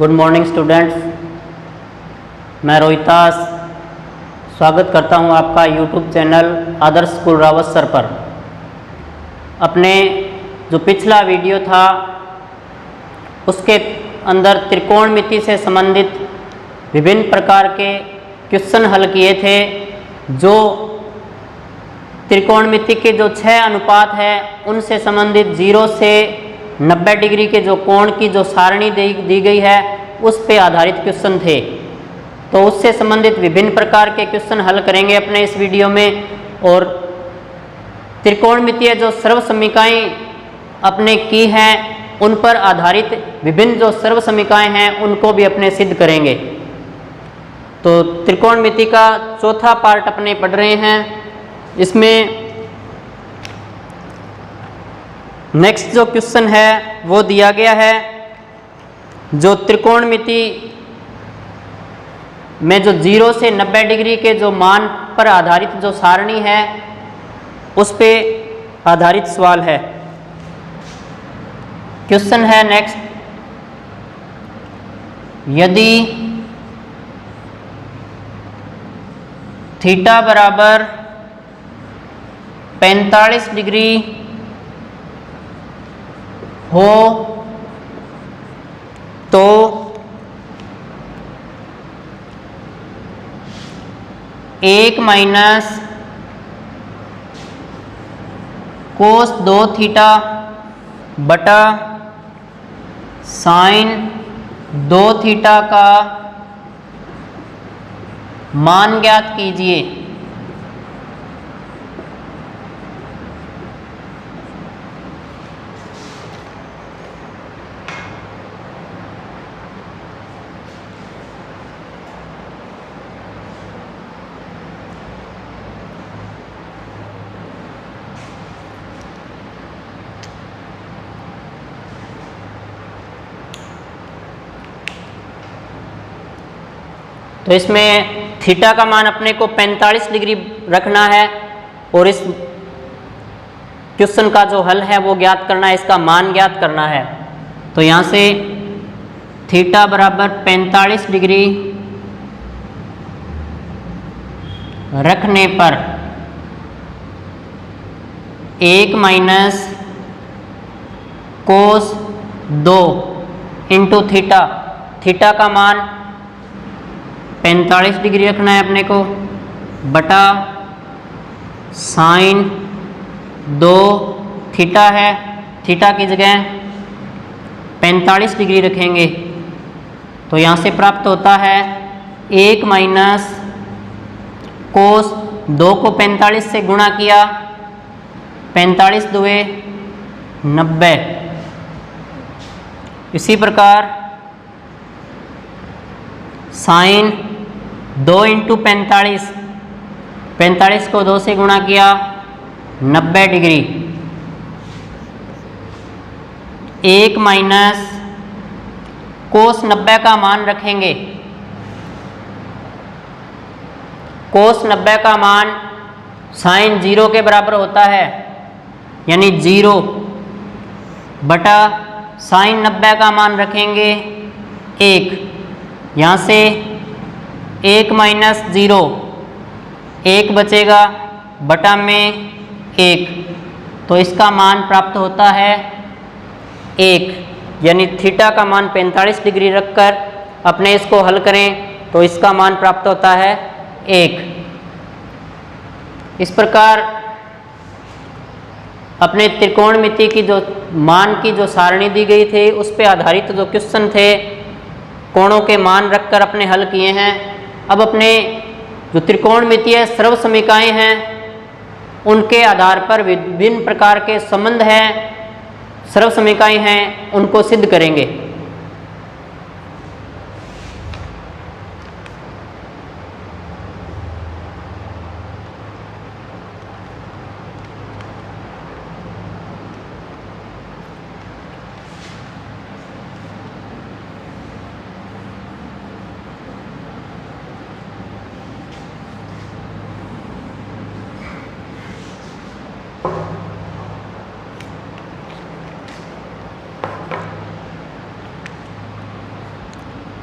Good morning students, मैं रोहितास स्वागत करता हूं आपका यूट्यूब चैनल आदर्श स्कूल रावत सर पर। अपने जो पिछला वीडियो था उसके अंदर त्रिकोणमिति से संबंधित विभिन्न प्रकार के क्वेश्चन हल किए थे। जो त्रिकोणमिति के जो 6 अनुपात है उनसे संबंधित 0 से 90 डिग्री के जो कोण की जो सारणी दी गई है उस पे आधारित क्वेश्चन थे। तो उससे संबंधित विभिन्न प्रकार के क्वेश्चन हल करेंगे अपने इस वीडियो में। और त्रिकोणमितीय जो सर्वसमीकाएं अपने की हैं उन पर आधारित विभिन्न जो सर्वसमीकाएं हैं उनको भी अपने सिद्ध करेंगे। तो त्रिकोणमिति का चौथा पार्ट अपने पढ़ रहे हैं। इसमें नेक्स्ट जो क्वेश्चन है वो दिया गया है, जो त्रिकोणमिति में जो 0 से 90 डिग्री के जो मान पर आधारित जो सारणी है उस पे आधारित सवाल है। क्वेश्चन है नेक्स्ट, यदि थीटा बराबर 45 डिग्री हो तो एक माइनस कोस 2 थीटा बटा साइन 2 थीटा का मान ज्ञात कीजिए। तो इसमें थीटा का मान अपने को 45 डिग्री रखना है और इस क्वेश्चन का जो हल है वो ज्ञात करना है, इसका मान ज्ञात करना है। तो यहाँ से थीटा बराबर 45 डिग्री रखने पर 1 minus cos 2 into theta, theta का मान 45 डिग्री रखना है अपने को, बटा साइन 2 थीटा है, थीटा की जगह 45 डिग्री रखेंगे। तो यहाँ से प्राप्त होता है 1 माइनस कोस 2 को 45 से गुणा किया, 45 दुए 90। इसी प्रकार साइन 2 इंटू 45, 45 को 2 से गुणा किया 90 डिग्री। 1 माइनस कोस 90 का मान रखेंगे, कोस 90 का मान साइन 0 के बराबर होता है, यानी 0 बटा साइन 90 का मान रखेंगे 1। यहाँ से 1 माइनस 0, 1 बचेगा बटा में 1, तो इसका मान प्राप्त होता है 1। यानी थीटा का मान 45 डिग्री रखकर अपने इसको हल करें तो इसका मान प्राप्त होता है 1। इस प्रकार अपने त्रिकोणमिति की जो मान की जो सारणी दी गई थी उस पे आधारित जो क्वेश्चन थे कोणों के मान रखकर अपने हल किए हैं। अब अपने जो त्रिकोणमितीय सर्वसमीकाएं हैं उनके आधार पर विभिन्न प्रकार के संबंध हैं, सर्वसमीकाएं हैं, उनको सिद्ध करेंगे।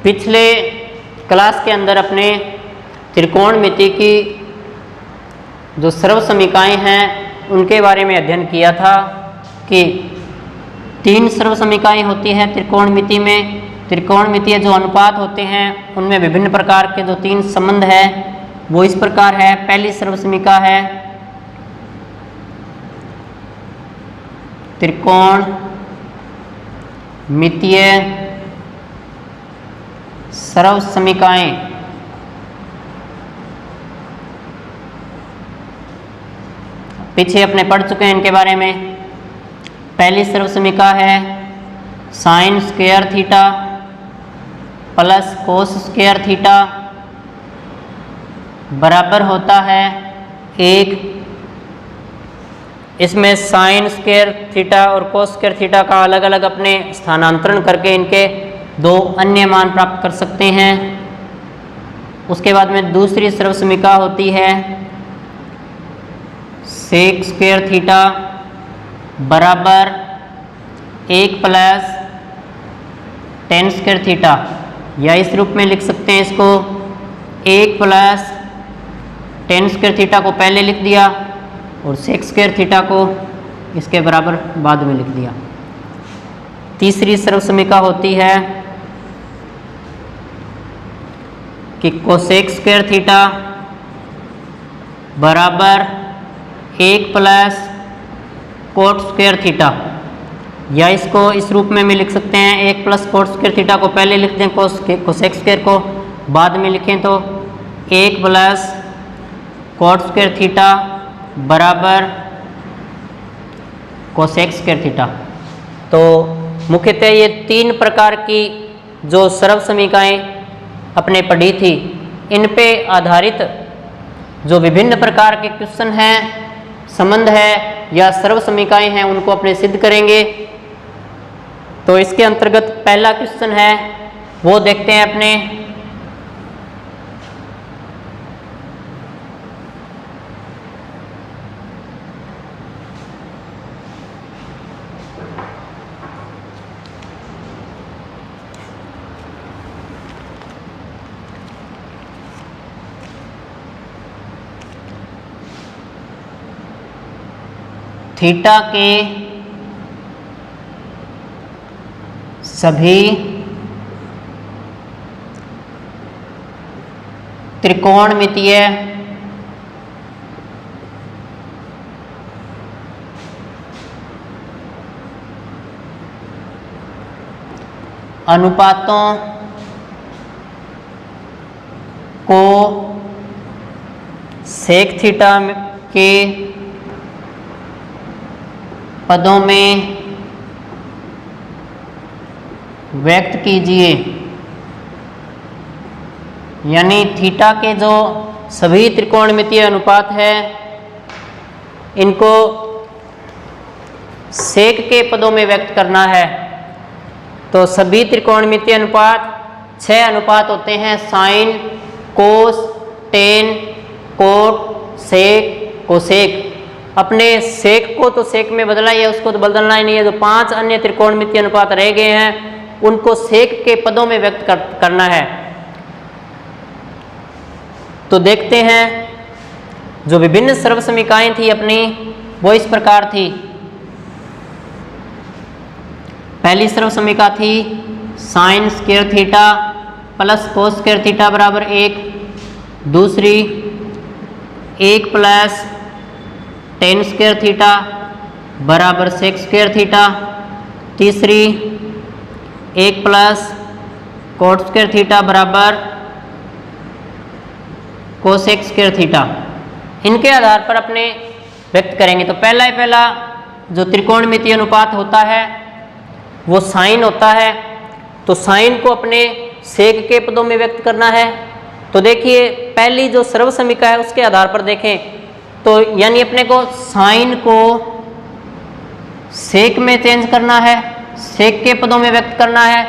पिछले क्लास के अंदर अपने त्रिकोणमिति की जो सर्वसमीकाएं हैं उनके बारे में अध्ययन किया था कि 3 सर्वसमीकाएं होती हैं त्रिकोणमिति में। त्रिकोणमितीय जो अनुपात होते हैं उनमें विभिन्न प्रकार के जो 3 संबंध है वो इस प्रकार है। पहली सर्वसमीका है त्रिकोणमितीय सर्वसमीकाएं। पीछे अपने पढ़ चुके हैं इनके बारे में। पहली सर्वसमीका है sine square theta plus cos square theta बराबर होता है 1। इसमें साइन स्क्वायर थीटा और कोस स्क्वायर थीटा का अलग अलग अपने स्थानांतरण करके इनके 2 अन्य मान प्राप्त कर सकते हैं। उसके बाद में दूसरी सर्वसमीका होती है सेक स्क्वायर थीटा बराबर 1 प्लस टेन स्क्वायर थीटा, या इस रूप में लिख सकते हैं इसको 1 प्लस टेन स्क्वायर थीटा को पहले लिख दिया और सेक स्क्वायर थीटा को इसके बराबर बाद में लिख दिया। तीसरी सर्वसमीका होती है कि कोसेक स्क्वायर थीटा बराबर 1 प्लस कोट स्क्वायर थीटा, या इसको इस रूप में भी लिख सकते हैं 1 प्लस कोट स्क्वायर थीटा को पहले लिख दें, कोसेक स्क्वायर को बाद में लिखें तो 1 प्लस कोट स्क्वायर थीटा बराबर कोसेक स्क्वायर थीटा। तो मुख्यतः ये 3 प्रकार की जो सर्वसमीकाएं अपने पढ़ी थी, इन पे आधारित जो विभिन्न प्रकार के क्वेश्चन हैं, संबंध है या सर्वसमीकाएं हैं, उनको अपने सिद्ध करेंगे। तो इसके अंतर्गत पहला क्वेश्चन है वो देखते हैं अपने। थीटा के सभी त्रिकोणमितीय अनुपातों को सेक थीटा के पदों में व्यक्त कीजिए। यानी थीटा के जो सभी त्रिकोणमितीय अनुपात है इनको सेक के पदों में व्यक्त करना है। तो सभी त्रिकोणमितीय अनुपात 6 अनुपात होते हैं, साइन, कोस, टेन, कोट, सेक, कोसेक। अपने सेक को तो सेक में बदला ही है, उसको तो बदलना ही नहीं है। जो 5 अन्य त्रिकोणमितीय अनुपात रह गए हैं उनको सेक के पदों में व्यक्त करना है। तो देखते हैं जो विभिन्न सर्वसमीकाएं थी अपनी वो इस प्रकार थी। पहली सर्वसमीका थी sine square theta plus cos square theta बराबर 1। दूसरी 1 प्लस टेन स्क्वायर थीटा बराबर सेक स्क्वायर थीटा। तीसरी 1 प्लस कोट स्क्वायर थीटा बराबर कोसेक स्क्वायर थीटा। इनके आधार पर अपने व्यक्त करेंगे। तो पहला जो त्रिकोणमितीय अनुपात होता है वो साइन होता है। तो साइन को अपने सेक के पदों में व्यक्त करना है। तो देखिए पहली जो सर्वसमीका है उसके आधार पर देखें तो यानी अपने को साइन को सेक में चेंज करना है, सेक के पदों में व्यक्त करना है।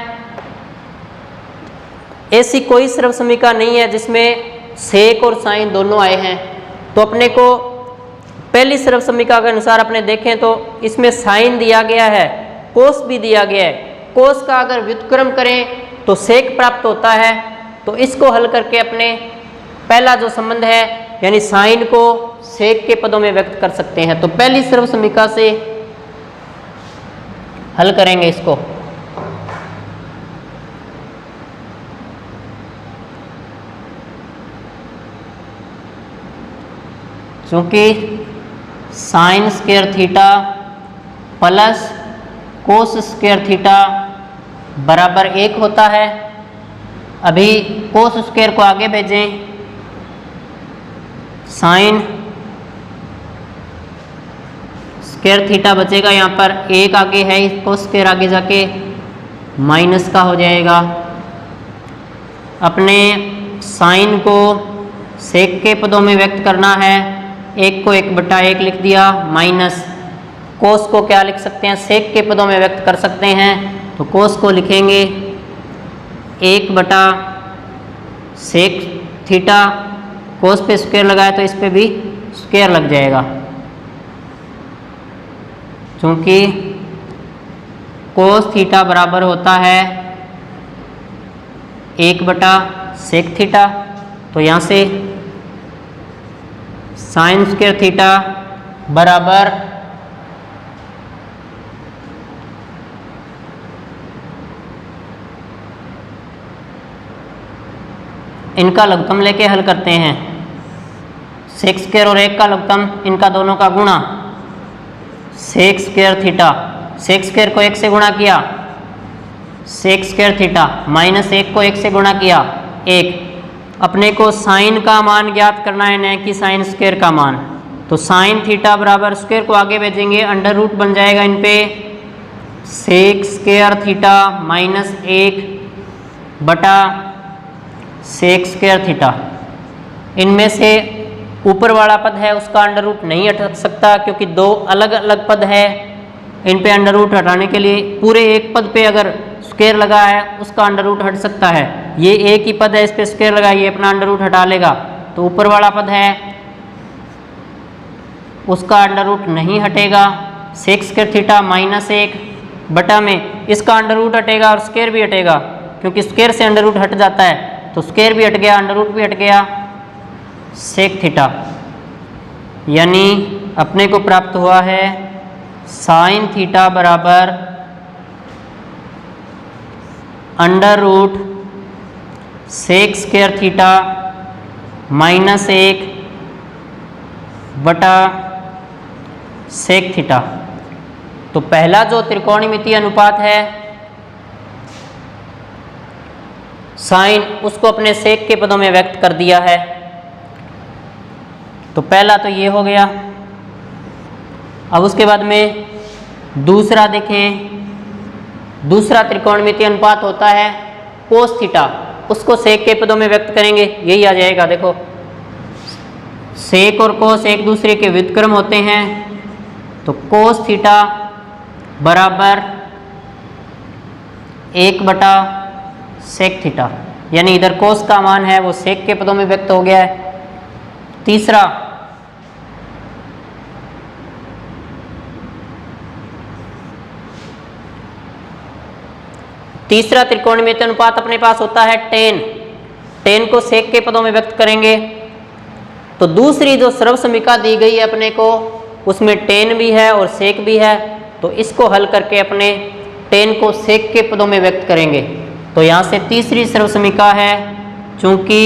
ऐसी कोई सर्वसमीका नहीं है जिसमें सेक और साइन दोनों आए हैं। तो अपने को पहली सर्वसमीका के अनुसार अपने देखें तो इसमें साइन दिया गया है, कोस भी दिया गया है। कोस का अगर व्युत्क्रम करें तो सेक प्राप्त होता है। तो इसको हल करके अपने पहला जो संबंध है यानी साइन को सेक के पदों में व्यक्त कर सकते हैं। तो पहली सर्वसमीका से हल करेंगे इसको। चूंकि sine square theta plus cos square theta बराबर 1 होता है। अभी कोस स्क्वायर को आगे भेजें, साइन स्क्वायर थीटा बचेगा, यहाँ पर 1 आगे है, इसको स्क्वायर आगे जाके माइनस का हो जाएगा। अपने साइन को सेक के पदों में व्यक्त करना है, 1 को 1/1 लिख दिया, माइनस कोस को क्या लिख सकते हैं, सेक के पदों में व्यक्त कर सकते हैं। तो कोस को लिखेंगे 1/सेक थीटा, कोस पे स्क्वायर लगाया तो इस पे भी स्क्वायर लग जाएगा। चूंकि कोस थीटा बराबर होता है 1/सेक थीटा, तो यहाँ से साइन स्क्वायर थीटा बराबर इनका लघुत्तम लेके हल करते हैं। सेक स्क्वायर और 1 का लघुत्तम, इनका दोनों का गुणा, sec square theta, sec square को 1 से गुणा किया, सेक स्क्वायर थीटा, माइनस 1 को 1 से गुणा किया, 1। अपने को साइन का मान ज्ञात करना है, न कि साइन स्क्वायर का मान। तो साइन थीटा बराबर स्क्वायर को आगे भेजेंगे, अंडर रूट बन जाएगा इन पे, सेक स्क्वायर थीटा माइनस 1/सेक स्क्वायर थीटा। इनमें से ऊपर वाला पद है उसका अंडर रूट नहीं हट सकता, क्योंकि 2 अलग अलग पद है। इन पे अंडर रूट हटाने के लिए पूरे एक पद पे अगर स्क्वायर लगा है उसका अंडर रूट हट सकता है। ये एक ही पद है, इस पे स्क्वायर लगाइए, अपना अंडर रूट हटा लेगा। तो ऊपर वाला पद है उसका अंडर रूट नहीं हटेगा, सेक स्क्वायर थीटा माइनस 1 में इसका अंडर रूट हटेगा और स्क्वायर भी हटेगा, क्योंकि स्क्वायर से अंडर रूट हट जाता है। तो स्क्वायर भी हट गया, अंडर रूट भी हट गया, सेक थीटा। यानी अपने को प्राप्त हुआ है साइन थीटा बराबर under root sec square theta minus 1/सेक थीटा। तो पहला जो त्रिकोणमितीय अनुपात है साइन, उसको अपने सेक के पदों में व्यक्त कर दिया है। तो पहला तो ये हो गया। अब उसके बाद में दूसरा देखें, दूसरा त्रिकोणमितीय अनुपात होता है कोस थीटा, उसको सेक के पदों में व्यक्त करेंगे, यही आ जाएगा। देखो सेक और कोस एक दूसरे के व्युत्क्रम होते हैं, तो कोस थीटा बराबर 1/सेक थीटा, यानी इधर कोस का मान है वो सेक के पदों में व्यक्त हो गया है। तीसरा त्रिकोणमितीय अनुपात अपने पास होता है टेन को सेक के पदों में व्यक्त करेंगे। तो दूसरी जो सर्वसमीका दी गई है अपने को, उसमें टेन भी है और सेक भी है। तो इसको हल करके अपने टेन को सेक के पदों में व्यक्त करेंगे। तो यहाँ से तीसरी सर्वसमीका है, चूंकि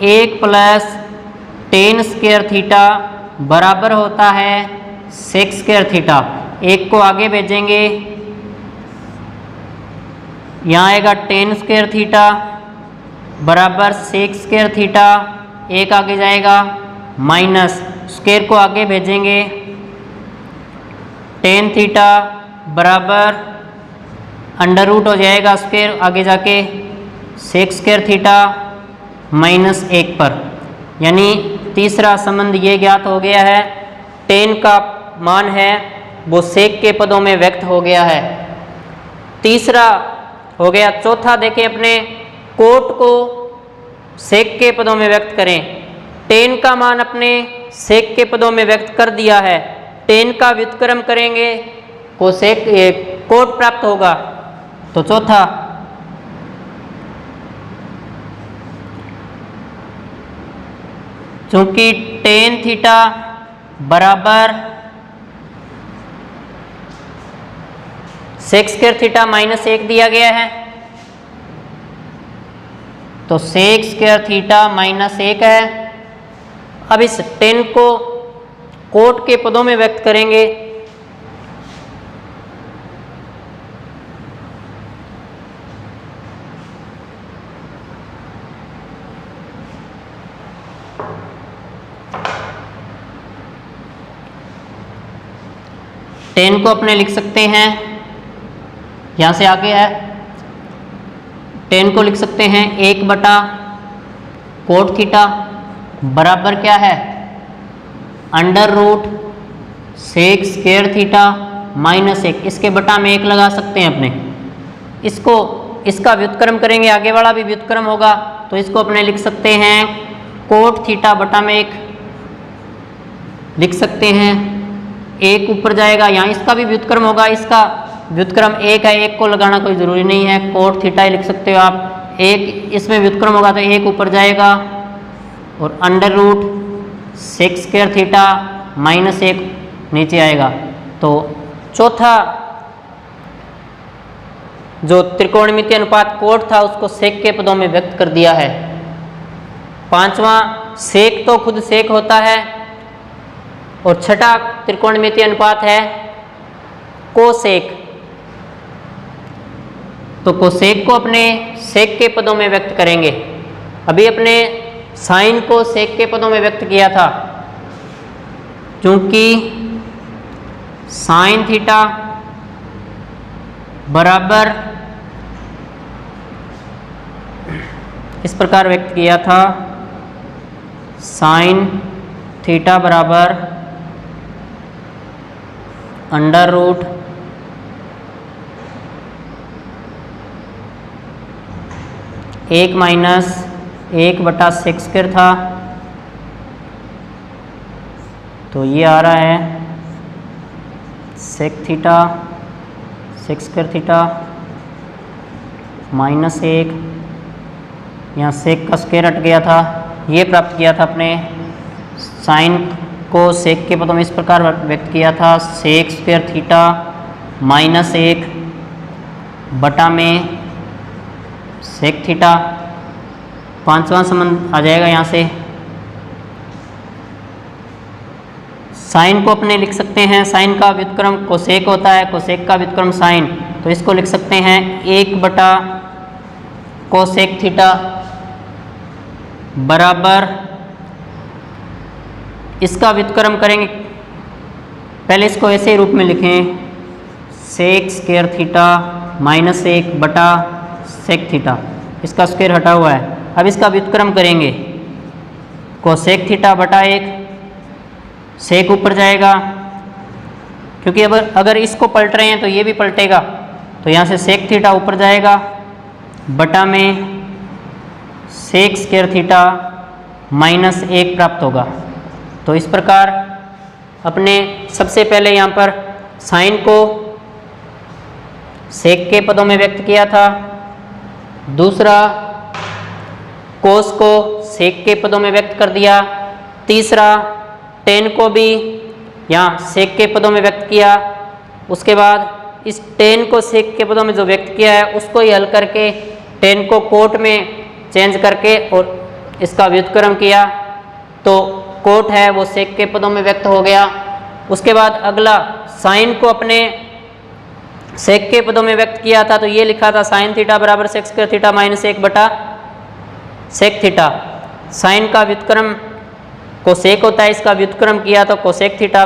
1+tan स्क्वायर थीटा बराबर होता है सेक स्क्वायर थीटा। 1 को आगे भेजेंगे, यहाँ आएगा tan स्क्वायर थीटा बराबर सेक स्क्वायर थीटा, 1 आगे जाएगा, माइनस स्क्वायर को आगे भेजेंगे, tan थीटा बराबर अंडर रूट हो जाएगा, स्क्वायर आगे जाके सेक स्क्वायर थीटा माइनस 1 पर। यानी तीसरा संबंध ये ज्ञात हो गया है, tan का मान है वो सेक के पदों में व्यक्त हो गया है। तीसरा हो गया। चौथा देखें, अपने कोट को सेक के पदों में व्यक्त करें। tan का मान अपने सेक के पदों में व्यक्त कर दिया है, tan का व्युत्क्रम करेंगे को सेक कोट प्राप्त होगा। तो चौथा चूंकि टेन थीटा बराबर सेक स्क्वायर थीटा माइनस 1 दिया गया है, तो सेक स्क्वायर थीटा माइनस 1 है। अब इस टेन को कोट के पदों में व्यक्त करेंगे। टेन को अपने लिख सकते हैं, यहाँ से आगे है, टेन को लिख सकते हैं 1 बटा कोट थीटा बराबर क्या है, under root sec square theta minus 1। इसके बटा में 1 लगा सकते हैं अपने। इसको इसका व्युत्क्रम करेंगे, आगे वाला भी व्युत्क्रम होगा, तो इसको अपने लिख सकते हैं कोट थीटा बटा में 1 लिख सकते हैं। 1 ऊपर जाएगा, यहाँ इसका भी व्युत्क्रम होगा, इसका व्युत्क्रम 1 है, 1 को लगाना कोई ज़रूरी नहीं है, कोट थीटा ही लिख सकते हो आप। 1 इसमें व्युत्क्रम होगा तो 1 ऊपर जाएगा और under root sec square theta minus 1 नीचे आएगा। तो चौथा जो त्रिकोणमितीय अनुपात कोट था उसको सेक के पदों में व्यक्त कर दिया है। पांचवा सेक तो खुद सेक होता है और छठा त्रिकोणमितीय अनुपात है कोसेक। तो कोसेक को अपने सेक के पदों में व्यक्त करेंगे। अभी अपने साइन को सेक के पदों में व्यक्त किया था, क्योंकि साइन थीटा बराबर इस प्रकार व्यक्त किया था, साइन थीटा बराबर अंडर रूट एक माइनस 1 बटा सेक स्क्वायर था, तो ये आ रहा है sec theta sec square theta minus 1, यहाँ सेक का स्क्वायर हट गया था, ये प्राप्त किया था अपने। साइन को सेक के पदों में इस प्रकार व्यक्त किया था, सेक स्क्वायर थीटा माइनस 1 बटा में सेक थीटा। पांचवा संबंध आ जाएगा यहाँ से, साइन को अपने लिख सकते हैं, साइन का व्युत्क्रम कोसेक होता है, कोसेक का व्युत्क्रम साइन, तो इसको लिख सकते हैं 1 बटा कोसेक थीटा बराबर, इसका व्युत्क्रम करेंगे, पहले इसको ऐसे रूप में लिखें, सेक स्क्वायर थीटा माइनस 1 बटा सेक थीटा, इसका स्क्वायर हटा हुआ है। अब इसका व्युत्क्रम करेंगे, कोसेक थीटा बटा 1, सेक ऊपर जाएगा, क्योंकि अगर इसको पलट रहे हैं तो ये भी पलटेगा, तो यहाँ से सेक थीटा ऊपर जाएगा बटा में सेक स्क्वायर थीटा माइनस 1 प्राप्त होगा। तो इस प्रकार अपने सबसे पहले यहाँ पर साइन को सेक के पदों में व्यक्त किया था, दूसरा कोस को सेक के पदों में व्यक्त कर दिया, तीसरा टेन को भी यहाँ सेक के पदों में व्यक्त किया। उसके बाद इस टेन को सेक के पदों में जो व्यक्त किया है उसको ही हल करके टेन को कोट में चेंज करके और इसका व्युत्क्रम किया, तो कोट है वो सेक के पदों में व्यक्त हो गया। उसके बाद अगला साइन को अपने सेक के पदों में व्यक्त किया था, तो ये लिखा था साइन थीटा बराबर सेक स्क्वायर थीटा माइनस 1 बटा सेक थीटा। साइन का व्युत्क्रम कोसेक होता है, इसका व्युत्क्रम किया तो कोसेक थीटा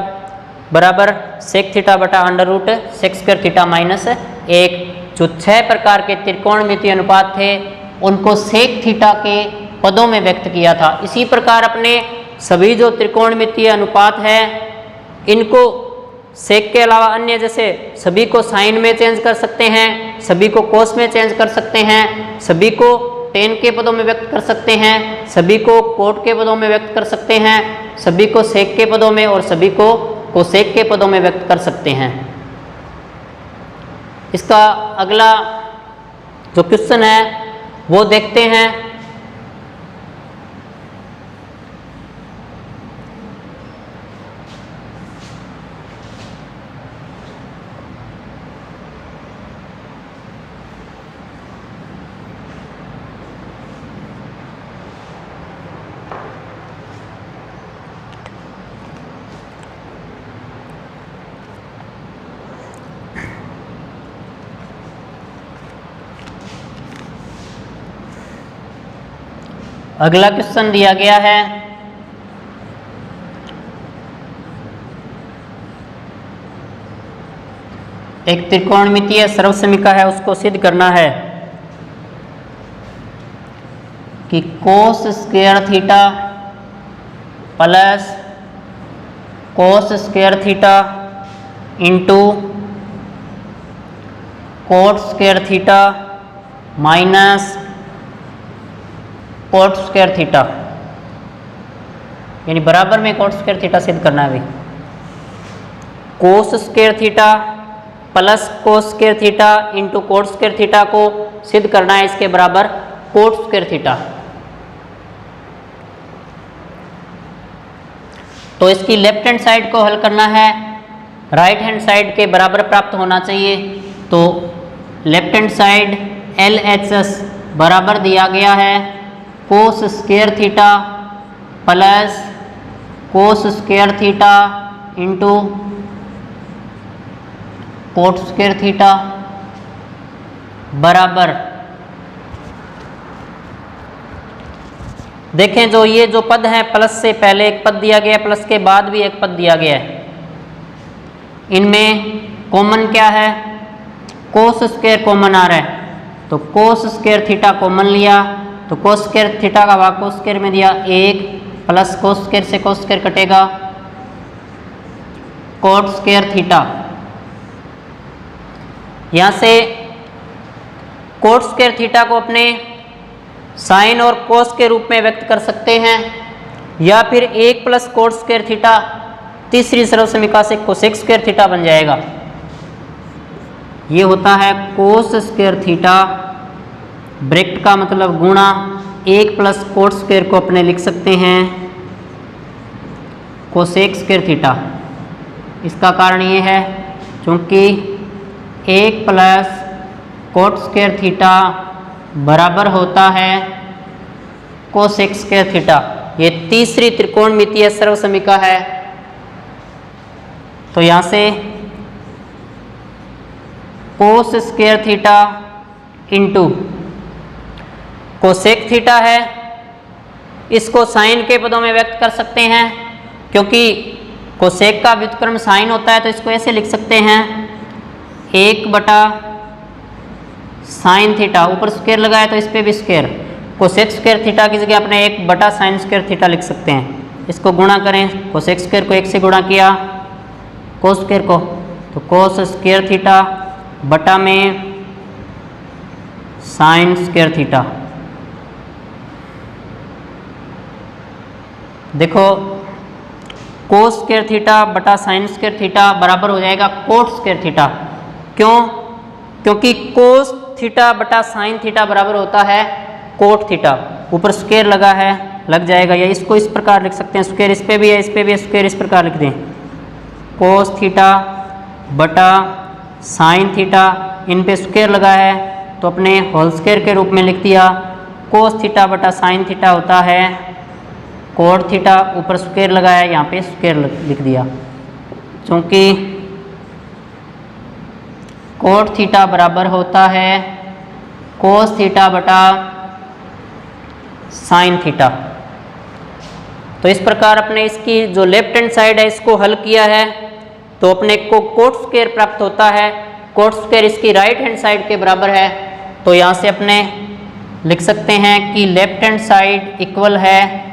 बराबर सेक थीटा बटा under root sec square theta minus 1। जो 6 प्रकार के त्रिकोणमितीय अनुपात थे उनको सेक थीटा के पदों में व्यक्त किया था। इसी प्रकार अपने सभी जो त्रिकोणमितीय अनुपात है इनको सेक के अलावा अन्य जैसे सभी को साइन में चेंज कर सकते हैं, सभी को कोस में चेंज कर सकते हैं, सभी को टेन के पदों में व्यक्त कर सकते हैं, सभी को कोट के पदों में व्यक्त कर सकते हैं, सभी को सेक के पदों में और सभी को कोसेक के पदों में व्यक्त कर सकते हैं। इसका अगला जो क्वेश्चन है वो देखते हैं। अगला क्वेश्चन दिया गया है, एक त्रिकोणमितीय सर्वसमीका है, उसको सिद्ध करना है कि cos square theta plus cos square theta into coat square theta minus cot square theta, यानी बराबर में कोट स्क्वायर थीटा सिद्ध करना है। भाई cos square theta plus cos square theta into coat square theta को सिद्ध करना है इसके बराबर कोट स्क्वायर थीटा। तो इसकी लेफ्ट हैंड साइड को हल करना है, राइट हैंड साइड के बराबर प्राप्त होना चाहिए। तो लेफ्ट हैंड साइड LHS बराबर दिया गया है cos square theta plus cos square theta into coat square theta बराबर, देखें जो ये जो पद है प्लस से पहले एक पद दिया गया है, प्लस के बाद भी एक पद दिया गया है, इनमें कॉमन क्या है, कोस स्क्वायर कॉमन आ रहा है, तो कोस स्क्वायर थीटा कॉमन लिया, तो कोस स्क्वायर थीटा का भाग कोस स्क्वायर में दिया 1 प्लस कोस स्क्वायर से कोस स्क्वायर कटेगा कोट स्क्वायर थीटा। यहाँ से कोट स्क्वायर थीटा को अपने साइन और कोस के रूप में व्यक्त कर सकते हैं, या फिर 1 प्लस कोट स्क्वायर थीटा तीसरी सर्वसमीका से कोसेक स्क्वायर थीटा बन जाएगा। ये होता है कोस स्क्वायर थीटा, ब्रैकेट का मतलब गुणा 1 प्लस कोट स्क्वायर को अपने लिख सकते हैं कोसेक स्क्वायर थीटा। इसका कारण ये है क्योंकि 1 प्लस कोट स्क्वायर थीटा बराबर होता है कोसेक स्क्वायर थीटा। ये तीसरी त्रिकोणमितीय सर्वसमीका है। तो यहाँ से cos square theta into cosec theta है, इसको साइन के पदों में व्यक्त कर सकते हैं, क्योंकि कोसेक का व्युत्क्रम साइन होता है, तो इसको ऐसे लिख सकते हैं 1 बटा साइन थीटा, ऊपर स्क्वायर लगाया तो इस पे भी स्क्वायर, कोसेक स्क्वायर थीटा की जगह अपने 1 बटा साइन स्क्वायर थीटा लिख सकते हैं। इसको गुणा करें, कोसेक स्क्वायर को 1 से गुणा किया कोस स्क्वायर को, तो कोस स्क्वायर थीटा बटा में साइन स्क्वायर थीटा। देखो कोस स्क्वायर थीटा बटा साइन स्क्वायर थीटा बराबर हो जाएगा कोट स्क्वायर थीटा। क्यों? क्योंकि कोस थीटा बटा साइन थीटा बराबर होता है कोट थीटा, ऊपर स्क्वायर लगा है लग जाएगा, या इसको इस प्रकार लिख सकते हैं, स्क्वायर इस पे भी है इस पे भी है, स्क्वायर इस प्रकार लिख दें कोस थीटा बटा साइन थीटा, इन पे स्क्वायर लगा है तो अपने होल स्क्वायर के रूप में लिख दिया, कोस थीटा बटा साइन थीटा होता है कोट थीटा, ऊपर स्क्वायर लगाया यहाँ पे स्क्वायर लिख दिया, क्योंकि कोट थीटा बराबर होता है कोस थीटा बटा साइन थीटा। तो इस प्रकार अपने इसकी जो लेफ्ट हैंड साइड है इसको हल किया है, तो अपने को कोट स्क्वायर प्राप्त होता है, कोट स्क्वायर इसकी राइट हैंड साइड के बराबर है। तो यहाँ से अपने लिख सकते हैं कि लेफ्ट हैंड साइड इक्वल है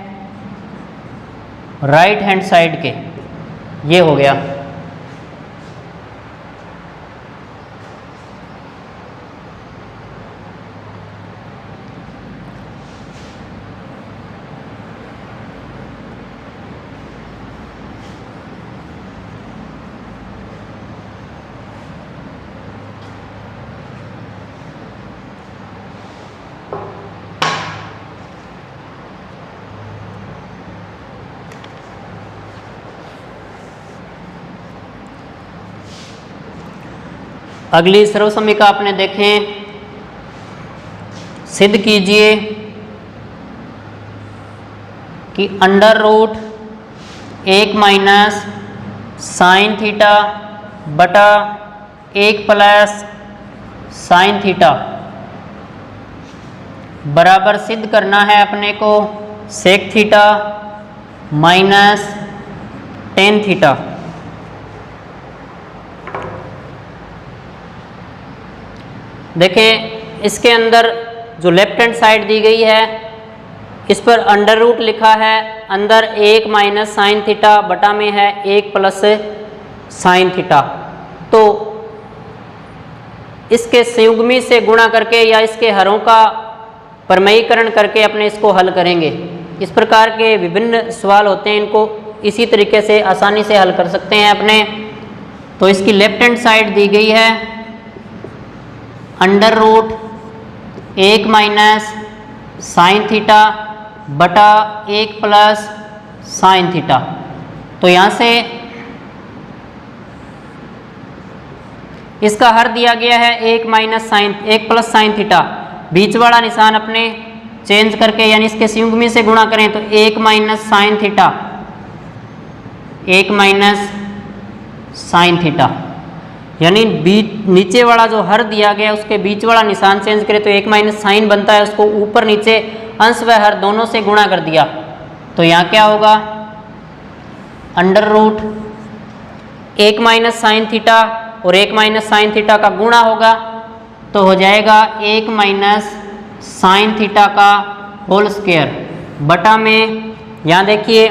राइट हैंड साइड के, ये हो गया। अगली सर्वसमीका आपने देखें, सिद्ध कीजिए कि under root 1 minus sine theta बटा 1 प्लस साइन थीटा बराबर सिद्ध करना है अपने को sec theta minus tan theta. देखिए इसके अंदर जो लेफ्ट हैंड साइड दी गई है इस पर अंडर रूट लिखा है, अंदर 1 माइनस साइन थीटा बटा में है 1 प्लस साइन थीटा। तो इसके संयुग्मी से गुणा करके या इसके हरों का परमयीकरण करके अपने इसको हल करेंगे। इस प्रकार के विभिन्न सवाल होते हैं, इनको इसी तरीके से आसानी से हल कर सकते हैं अपने। तो इसकी लेफ्ट हैंड साइड दी गई है under root 1 minus sine theta बटा 1 प्लस साइन थीटा। तो यहाँ से इसका हर दिया गया है 1 प्लस साइन थीटा। बीच वाला निशान अपने चेंज करके यानी इसके संयुग्मी से गुणा करें तो 1 minus sine theta, 1 minus sine theta, यानी बीच नीचे वाला जो हर दिया गया उसके बीच वाला निशान चेंज करें तो 1 माइनस साइन बनता है, उसको ऊपर नीचे अंश व हर दोनों से गुणा कर दिया। तो यहाँ क्या होगा, under root 1 minus sine theta और 1 माइनस साइन थीटा का गुणा होगा तो हो जाएगा 1 माइनस साइन थीटा का होल स्क्वायर बटा में, यहाँ देखिए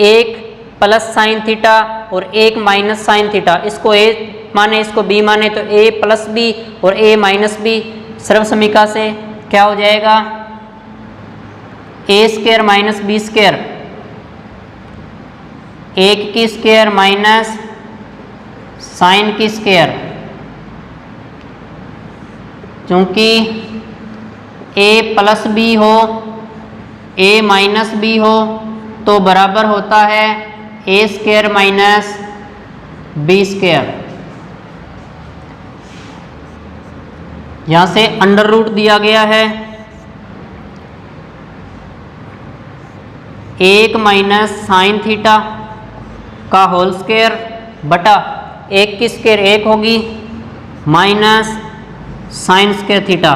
1 प्लस साइन थीटा और 1 माइनस साइन थीटा, इसको ए माने इसको बी माने तो a प्लस बी और a माइनस बी, सर्व समीका से क्या हो जाएगा a square minus B square, 1 की स्क्वायर माइनस साइन की स्क्वायर, क्योंकि a प्लस बी हो a माइनस बी हो तो बराबर होता है a square minus B square. यहाँ से अंडर रूट दिया गया है 1 माइनस साइन थीटा का होल स्क्वायर बटा 1 की स्क्वायर 1 होगी माइनस साइन स्क्वायर थीटा,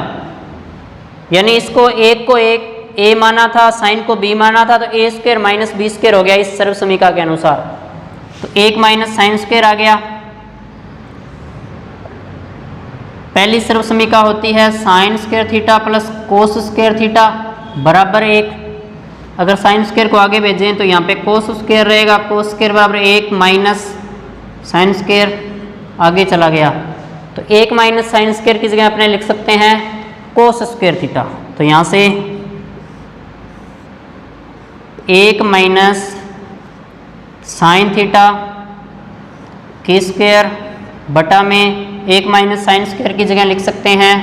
यानी इसको 1 को 1 a माना था, साइन को b माना था, तो a square minus B square हो गया इस सर्व समीका के अनुसार। तो 1 माइनस साइन स्क्वायर आ गया। पहली सर्व समीका होती है sine square theta plus cos square theta बराबर 1। अगर साइन स्क्वायर को आगे भेजें तो यहाँ पे कोस स्क्वायर रहेगा, कोस स्क्वायर बराबर 1 माइनस साइन स्क्वायर आगे चला गया। तो 1 माइनस साइन स्क्वायर की जगह अपने लिख सकते हैं कोस स्क्वायर थीटा। तो यहाँ से 1 माइनस साइन थीटा की स्क्वायर बटा में 1 माइनस साइन स्क्वायर की जगह लिख सकते हैं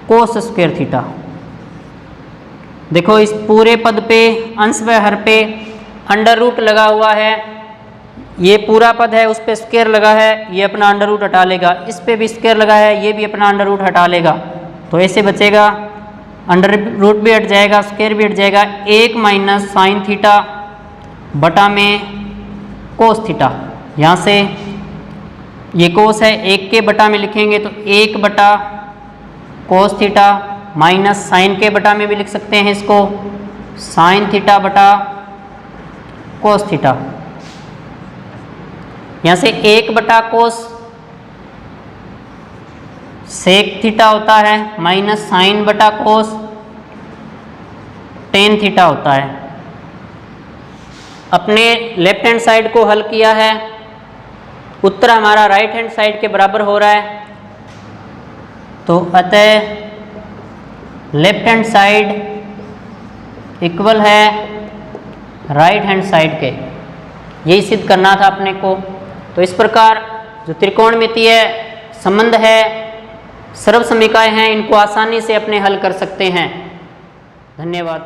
कोस स्क्वायर थीटा। देखो इस पूरे पद पे अंश व हर पे अंडर रूट लगा हुआ है, ये पूरा पद है उस पे स्क्वायर लगा है, ये अपना अंडर रूट हटा लेगा, इस पे भी स्क्वायर लगा है, ये भी अपना अंडर रूट हटा लेगा। तो ऐसे बचेगा अंडर रूट भी हट जाएगा, स्क्वायर भी हट जाएगा, 1 माइनस साइन थीटा बटा में कोस थीटा। यहाँ से ये कोस है 1 के बटा में लिखेंगे तो 1 बटा कोस थीटा माइनस साइन के बटा में भी लिख सकते हैं इसको साइन थीटा बटा कोस थीटा। यहाँ से 1 बटा कोस सेक थीटा होता है माइनस साइन बटा कोस टेन थीटा होता है। अपने लेफ्ट हैंड साइड को हल किया है, उत्तर हमारा राइट हैंड साइड के बराबर हो रहा है, तो अतः लेफ्ट हैंड साइड इक्वल है राइट हैंड साइड के, यही सिद्ध करना था अपने को। तो इस प्रकार जो त्रिकोणमितीय संबंध है, सर्व समीकाएं हैं, इनको आसानी से अपने हल कर सकते हैं। धन्यवाद।